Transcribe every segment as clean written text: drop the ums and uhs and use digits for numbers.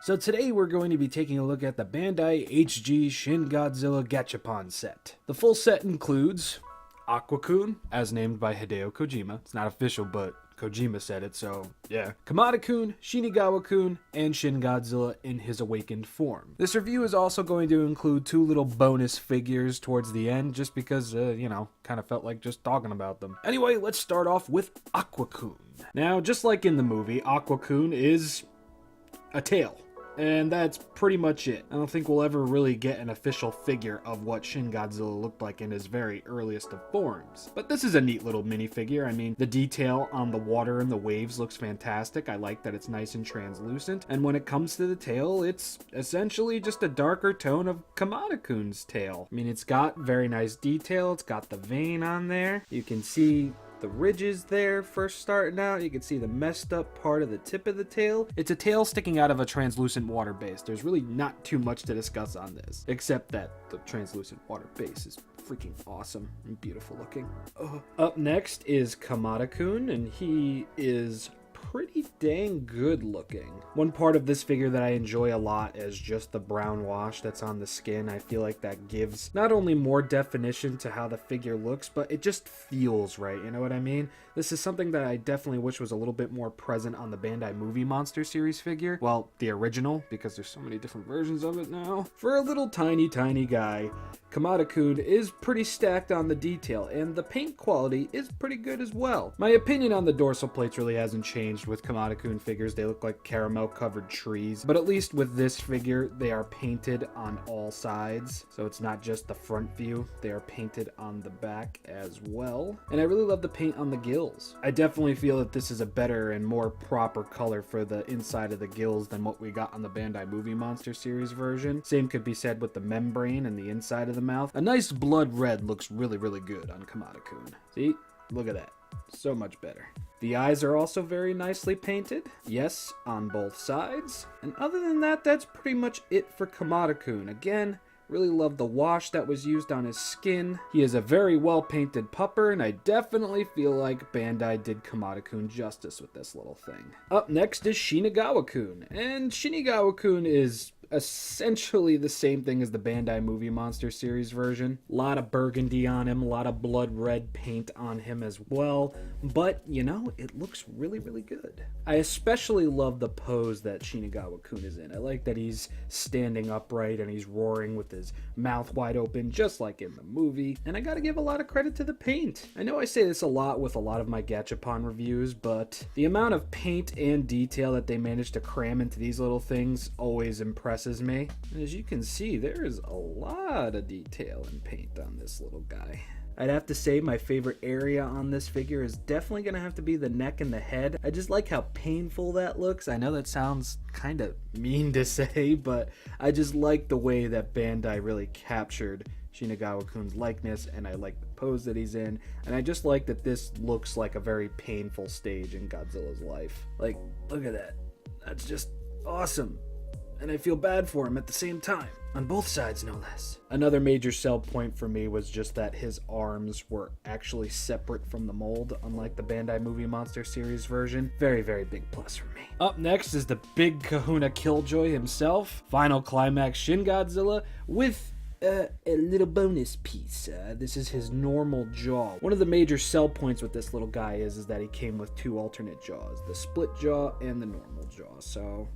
So today we're going to be taking a look at the Bandai HG Shin Godzilla Gashapon set. The full set includes Aqua Kun, as named by Hideo Kojima. It's not official, but Kojima said it, so yeah. Kamata Kun, Shinagawa Kun, and Shin Godzilla in his awakened form. This review is also going to include 2 little bonus figures towards the end, just because, kind of felt like just talking about them. Anyway, let's start off with Aqua Kun. Now, just like in the movie, Aqua Kun is a tail. And that's pretty much it. I don't think we'll ever really get an official figure of what Shin Godzilla looked like in his very earliest of forms. But this is a neat little minifigure. I mean, the detail on the water and the waves looks fantastic. I like that it's nice and translucent. And when it comes to the tail, it's essentially just a darker tone of Kamata Kun's tail. I mean, it's got very nice detail. It's got the vein on there. You can see the ridges there first starting out. You can see the messed up part of the tip of the tail. It's a tail sticking out of a translucent water base. There's really not too much to discuss on this, except that the translucent water base is freaking awesome and beautiful looking. Up next is Kamata Kun, and he is pretty dang good looking. One part of this figure that I enjoy a lot is just the brown wash that's on the skin. I feel like that gives not only more definition to how the figure looks, but it just feels right, you know what I mean? This is something that I definitely wish was a little bit more present on the Bandai Movie Monster series figure. Well, the original, because there's so many different versions of it now. For a little tiny guy, Kamata Kun is pretty stacked on the detail, and the paint quality is pretty good as well. My opinion on the dorsal plates really hasn't changed with Kamata Kun figures. They look like caramel covered trees, but at least with this figure, they are painted on all sides. So it's not just the front view, they are painted on the back as well. And I really love the paint on the gills. I definitely feel that this is a better and more proper color for the inside of the gills than what we got on the Bandai Movie Monster series version. Same could be said with the membrane and the inside of the mouth. A nice blood red looks really good on Kamata Kun. See? Look at that. So much better. The eyes are also very nicely painted. Yes, on both sides. And other than that, that's pretty much it for Kamata Kun. Again, really love the wash that was used on his skin. He is a very well painted pupper, and I definitely feel like Bandai did Kamata Kun justice with this little thing. Up next is Shinagawa Kun, and Shinagawa Kun is essentially the same thing as the Bandai Movie Monster series version. A lot of burgundy on him, a lot of blood red paint on him as well, but it looks really good. I especially love the pose that Shinagawa Kun is in. I like that he's standing upright and he's roaring with his mouth wide open, just like in the movie, and I gotta give a lot of credit to the paint. I know I say this a lot with a lot of my Gashapon reviews, but the amount of paint and detail that they managed to cram into these little things always impresses me. And as you can see, there is a lot of detail and paint on this little guy. I'd have to say my favorite area on this figure is definitely going to have to be the neck and the head. I just like how painful that looks. I know that sounds kind of mean to say, but I just like the way that Bandai really captured Shinagawa Kun's likeness, and I like the pose that he's in, and I just like that this looks like a very painful stage in Godzilla's life. Like, look at that. That's just awesome. And I feel bad for him at the same time. On both sides, no less. Another major sell point for me was just that his arms were actually separate from the mold, unlike the Bandai Movie Monster series version. Very big plus for me. Up next is the big kahuna killjoy himself, Final Climax Shin Godzilla, with a little bonus piece. This is his normal jaw. One of the major sell points with this little guy is that he came with 2 alternate jaws, the split jaw and the normal jaw. So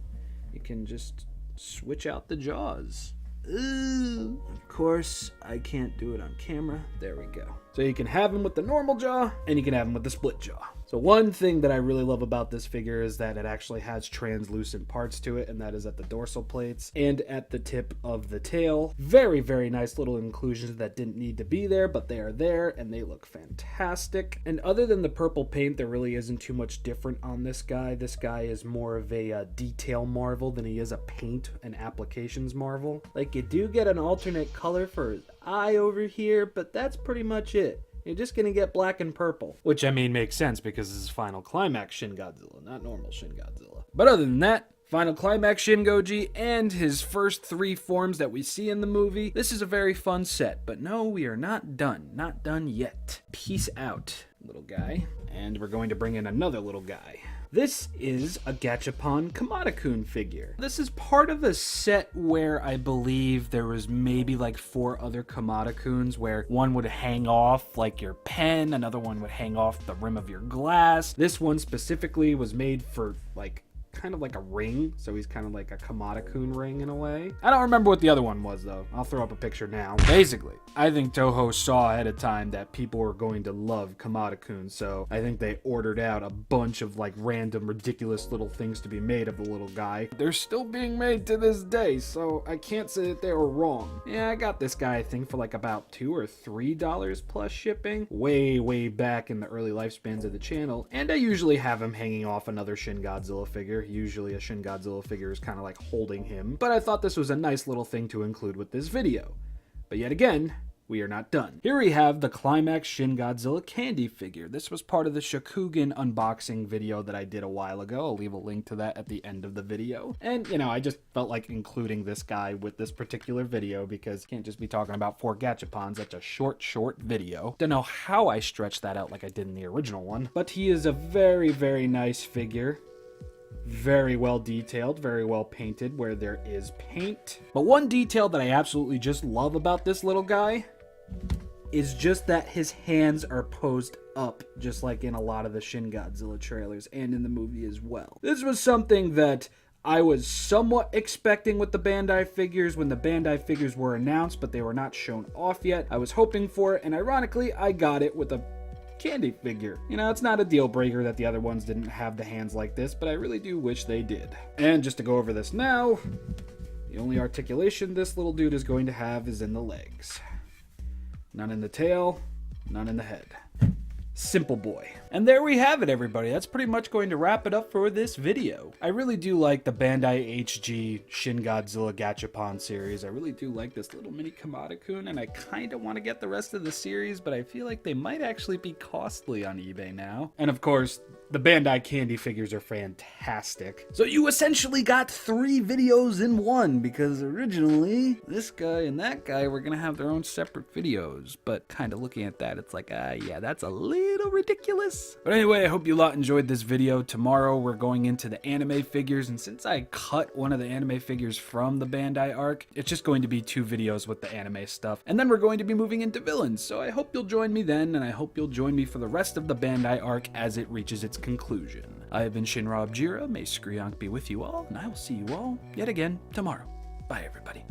you can just switch out the jaws. Ooh. Of course, I can't do it on camera. There we go. So you can have him with the normal jaw, and you can have him with the split jaw. So one thing that I really love about this figure is that it actually has translucent parts to it, and that is at the dorsal plates and at the tip of the tail. Very nice little inclusions that didn't need to be there, but they are there, and they look fantastic. And other than the purple paint, there really isn't too much different on this guy. This guy is more of a detail marvel than he is a paint and applications marvel. Like, you do get an alternate color for his eye over here, but that's pretty much it. You're just gonna get black and purple. Which, I mean, makes sense because this is Final Climax Shin Godzilla, not normal Shin Godzilla. But other than that, Final Climax Shin Goji and his first 3 forms that we see in the movie, this is a very fun set. But no, we are not done. Not done yet. Peace out, little guy. And we're going to bring in another little guy. This is a Gashapon Kamata Kun figure. This is part of a set where I believe there was maybe like 4 other Kamata Kuns, where one would hang off like your pen, another one would hang off the rim of your glass. This one specifically was made for like kind of like a ring, so he's kind of like a Kamata Kun ring in a way. I don't remember what the other one was though. I'll throw up a picture now. Basically, I think Toho saw ahead of time that people were going to love Kamata Kun, so I think they ordered out a bunch of like random ridiculous little things to be made of the little guy. They're still being made to this day, so I can't say that they were wrong. Yeah, I got this guy I think for like about $2 or $3 plus shipping, way back in the early lifespans of the channel, and I usually have him hanging off another Shin Godzilla figure. Usually a Shin Godzilla figure is kind of like holding him, but I thought this was a nice little thing to include with this video. But yet again, we are not done. Here we have the Climax Shin Godzilla candy figure. This was part of the Shokugan unboxing video that I did a while ago. I'll leave a link to that at the end of the video. And, you know, I just felt like including this guy with this particular video because you can't just be talking about 4 Gachapons. That's a short video. Don't know how I stretched that out like I did in the original one, but he is a very nice figure. Very well detailed, very well painted where there is paint. But one detail that I absolutely just love about this little guy is just that his hands are posed up, just like in a lot of the Shin Godzilla trailers and in the movie as well. This was something that I was somewhat expecting with the Bandai figures when the Bandai figures were announced, but they were not shown off yet. I was hoping for it, and ironically, I got it with a candy figure. You know, it's not a deal breaker that the other ones didn't have the hands like this, but I really do wish they did. And just to go over this now, the only articulation this little dude is going to have is in the legs. None in the tail, none in the head. Simple boy. And there we have it, everybody. That's pretty much going to wrap it up for this video. I really do like the Bandai HG Shin Godzilla Gachapon series. I really do like this little mini Kamata Kun, and I kind of want to get the rest of the series, but I feel like they might actually be costly on eBay now. And of course, the Bandai candy figures are fantastic. So you essentially got 3 videos in one, because originally this guy and that guy were gonna have their own separate videos, but kind of looking at that, it's like, yeah, that's a little ridiculous. But anyway, I hope you lot enjoyed this video. Tomorrow we're going into the anime figures, and since I cut one of the anime figures from the Bandai arc, it's just going to be 2 videos with the anime stuff, and then we're going to be moving into villains. So I hope you'll join me then, and I hope you'll join me for the rest of the Bandai arc as it reaches its conclusion. I have been ShinRobjira. May Skrionk be with you all, and I will see you all yet again tomorrow. Bye, everybody.